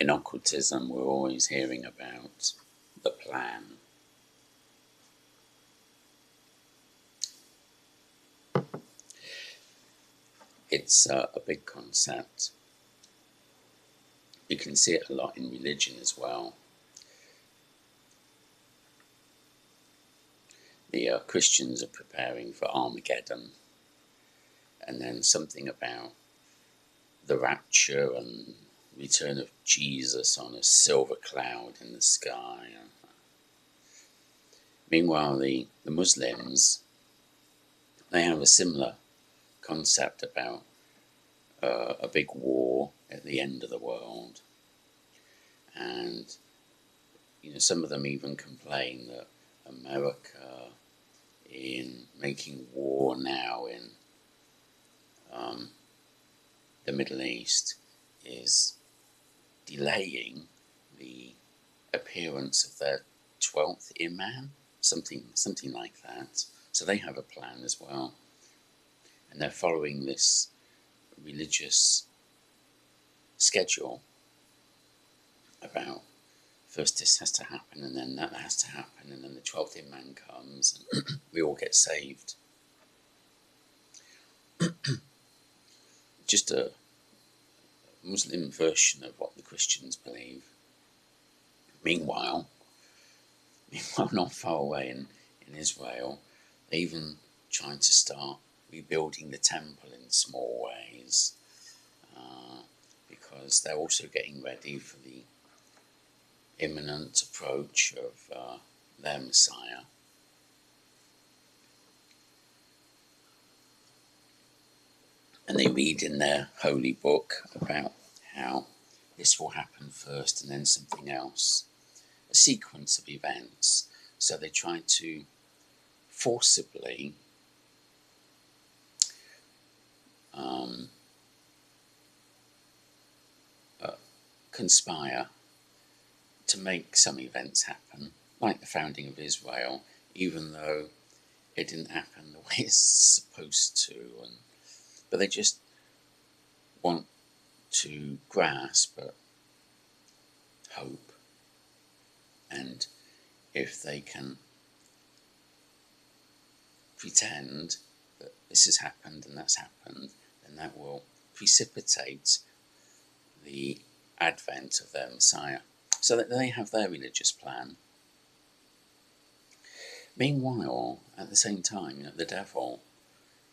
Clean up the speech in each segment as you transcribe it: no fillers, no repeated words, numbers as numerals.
In occultism, we're always hearing about the plan. It's a big concept. You can see it a lot in religion as well. The Christians are preparing for Armageddon, and then something about the rapture and return of Jesus on a silver cloud in the sky. Meanwhile, the Muslims, they have a similar concept about a big war at the end of the world. And, some of them even complain that America, in making war now in the Middle East, is delaying the appearance of their 12th Imam, something like that. So they have a plan as well. And they're following this religious schedule about first this has to happen, and then that has to happen, and then the 12th Imam comes, and we all get saved. Just a Muslim version of what the Christians believe. Meanwhile, not far away in Israel, they even trying to start rebuilding the temple in small ways, because they're also getting ready for the imminent approach of their Messiah. And they read in their holy book about how this will happen first and then something else. A sequence of events. So they try to forcibly conspire to make some events happen, like the founding of Israel, even though it didn't happen the way it's supposed to. But they just want to grasp at hope. And if they can pretend that this has happened and that's happened, then that will precipitate the advent of their Messiah. So that they have their religious plan. Meanwhile, at the same time, the devil,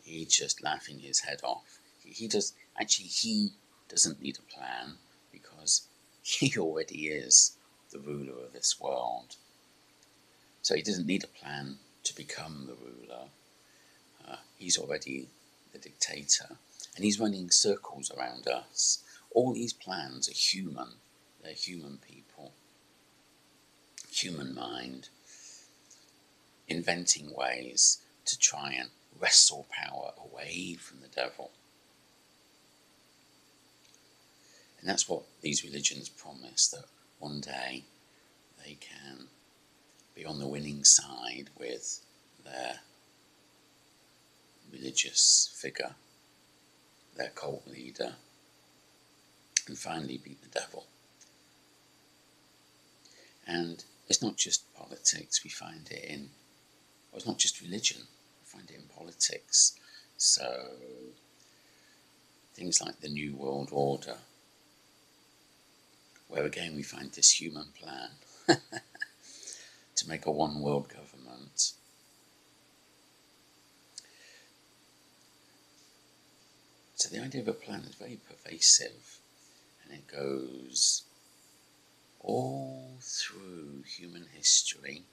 he's just laughing his head off. He doesn't need a plan, because he already is the ruler of this world. So he doesn't need a plan to become the ruler. He's already the dictator, and he's running circles around us. All these plans are human. They're human people, human mind, inventing ways to try and wrestle power away from the devil. And that's what these religions promise, that one day they can be on the winning side with their religious figure, their cult leader, and finally beat the devil. And it's not just politics, we find it in, or it's not just religion, we find it in politics. So things like the New World Order, where again we find this human plan to make a one world government. So the idea of a plan is very pervasive, and it goes all through human history.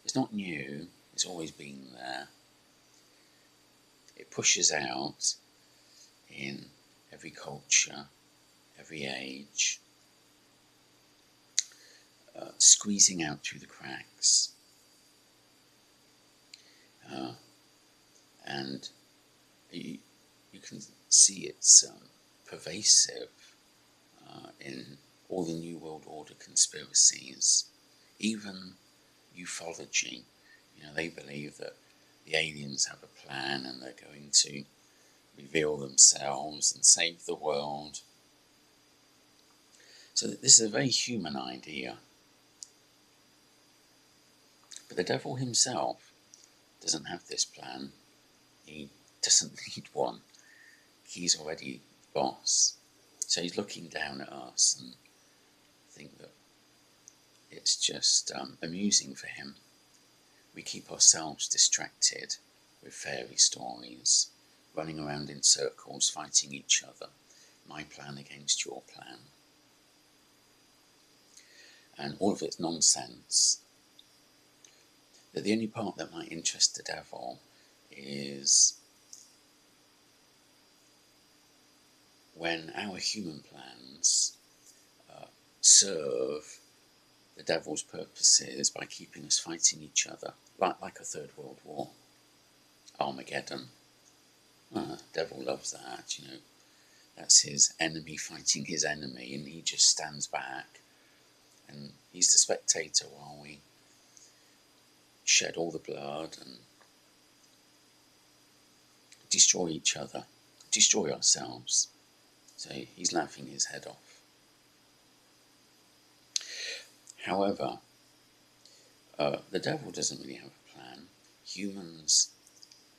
It's not new, it's always been there. It pushes out in every culture, every age, squeezing out through the cracks. And you can see it's pervasive in all the New World Order conspiracies, even ufology. They believe that the aliens have a plan and they're going to reveal themselves and save the world. So this is a very human idea. But the devil himself doesn't have this plan. He doesn't need one. He's already boss. So he's looking down at us and think that it's just amusing for him. We keep ourselves distracted with fairy stories, running around in circles, fighting each other. My plan against your plan. And all of it's nonsense. But the only part that might interest the devil is when our human plans serve the devil's purposes by keeping us fighting each other, like a Third World War, Armageddon. The devil loves that, you know. That's his enemy fighting his enemy, and he just stands back, and he's the spectator while we shed all the blood and destroy each other, destroy ourselves. So he's laughing his head off. However, the devil doesn't really have a plan. Humans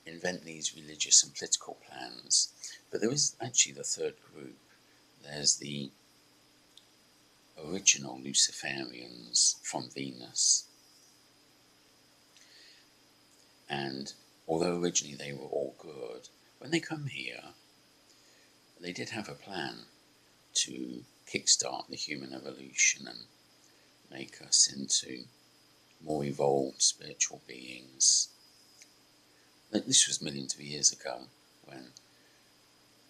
invent these religious and political plans, but there is actually the third group. There's the original Luciferians from Venus. And although originally they were all good, when they come here, they did have a plan to kickstart the human evolution and make us into more evolved spiritual beings. This was millions of years ago, when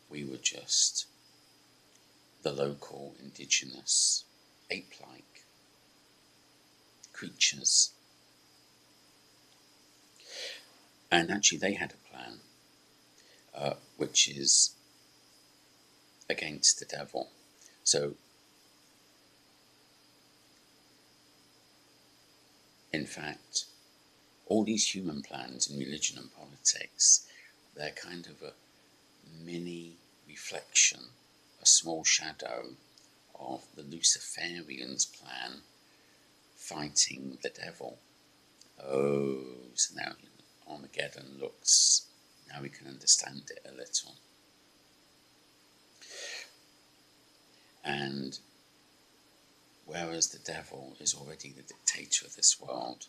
we were just the local indigenous ape-like creatures. And actually they had a plan, which is against the devil. So, in fact, all these human plans in religion and politics, they're kind of a mini reflection, a small shadow of the Luciferians' plan fighting the devil. Oh, so now Armageddon looks, now we can understand it a little. And whereas the devil is already the dictator of this world,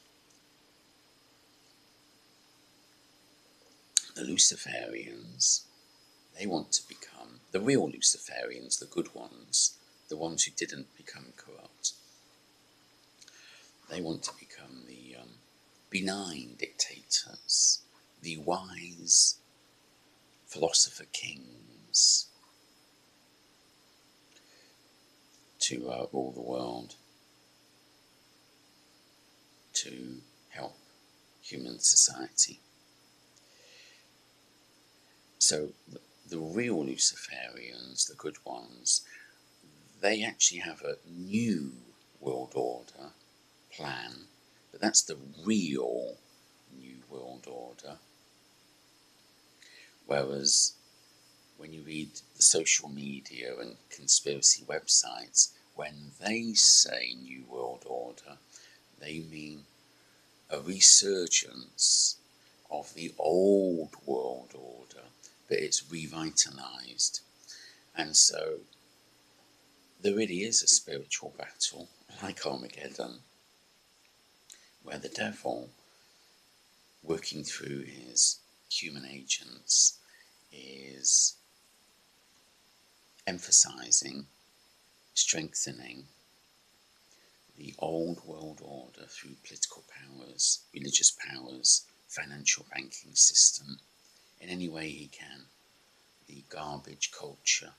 the Luciferians, they want to become the real Luciferians, the good ones, the ones who didn't become corrupt. They want to become the benign dictators, the wise philosopher kings, to rule the world, to help human society. So the real Luciferians, the good ones, they actually have a new world order plan, but that's the real new world order. Whereas when you read the social media and conspiracy websites, when they say new world order, they mean a resurgence of the old world order, but it's revitalized. And so there really is a spiritual battle, like Armageddon, where the devil, working through his human agents, is emphasizing, strengthening the old world order through political powers, religious powers, financial banking system, in any way he can, the garbage culture,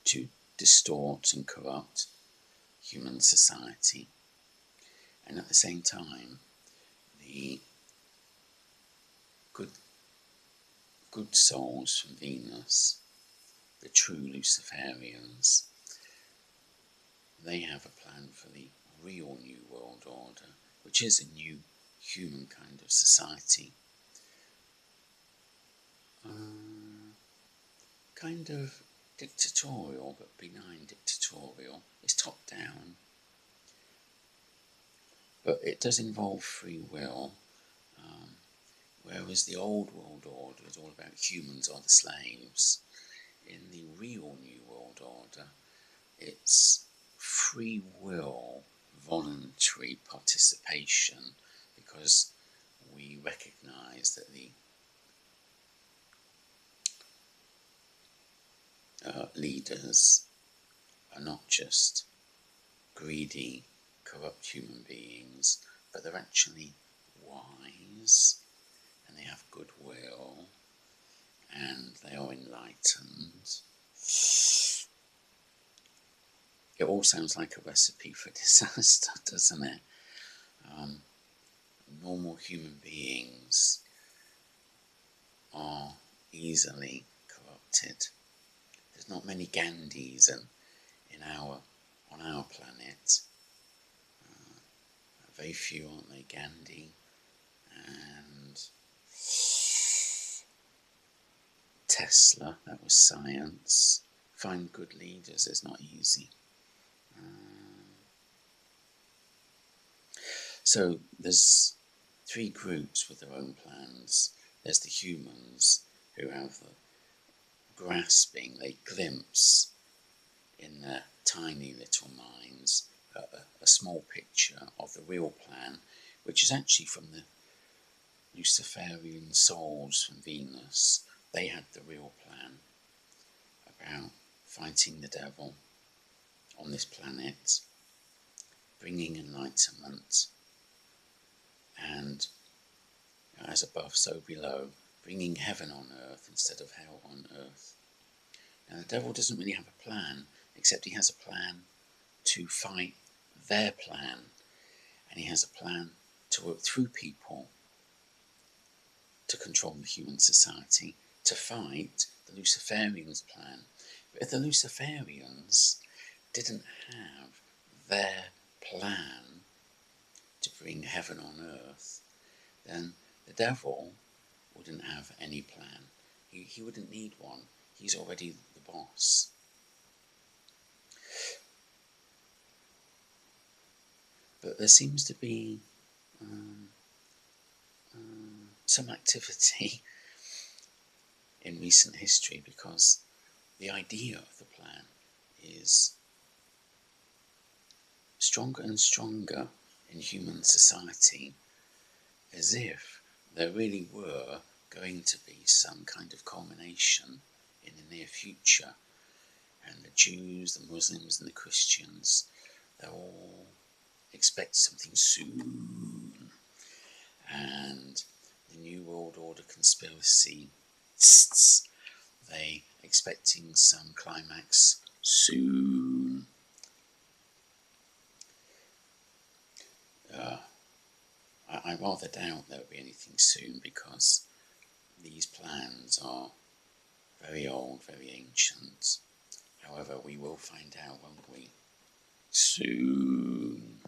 to distort and corrupt human society. And at the same time, the good souls from Venus, the true Luciferians, they have a plan for the real new world order, which is a new human kind of society. Kind of dictatorial, but benign dictatorial. It's top down, but it does involve free will, whereas the old world order is all about humans are the slaves. In the real New World Order, it's free will, voluntary participation, because we recognise that the leaders are not just greedy, corrupt human beings, but they're actually wise, and they have goodwill, and they are enlightened. It all sounds like a recipe for disaster, doesn't it? Normal human beings are easily corrupted. There's not many Gandhis on our planet. Very few, aren't they, Gandhi? And Tesla, that was science. Find good leaders is not easy. So there's three groups with their own plans. There's the humans who have the grasping, they glimpse in their tiny little minds a small picture of the real plan, which is actually from the Luciferian souls from Venus. They had the real plan about fighting the devil on this planet, bringing enlightenment, and as above, so below, bringing heaven on earth instead of hell on earth. Now, the devil doesn't really have a plan, except he has a plan to fight their plan, and he has a plan to work through people to control the human society, to fight the Luciferians' plan. But if the Luciferians didn't have their plan to bring heaven on earth, then the devil wouldn't have any plan. He wouldn't need one. He's already the boss. But there seems to be some activity in recent history, because the idea of the plan is stronger and stronger in human society, as if there really were going to be some kind of culmination in the near future, and the Jews, the Muslims and the Christians, they all expect something soon, and the New World Order conspiracy, they expecting some climax soon. I rather doubt there'll be anything soon, because these plans are very old, very ancient. However, we will find out, won't we? Soon.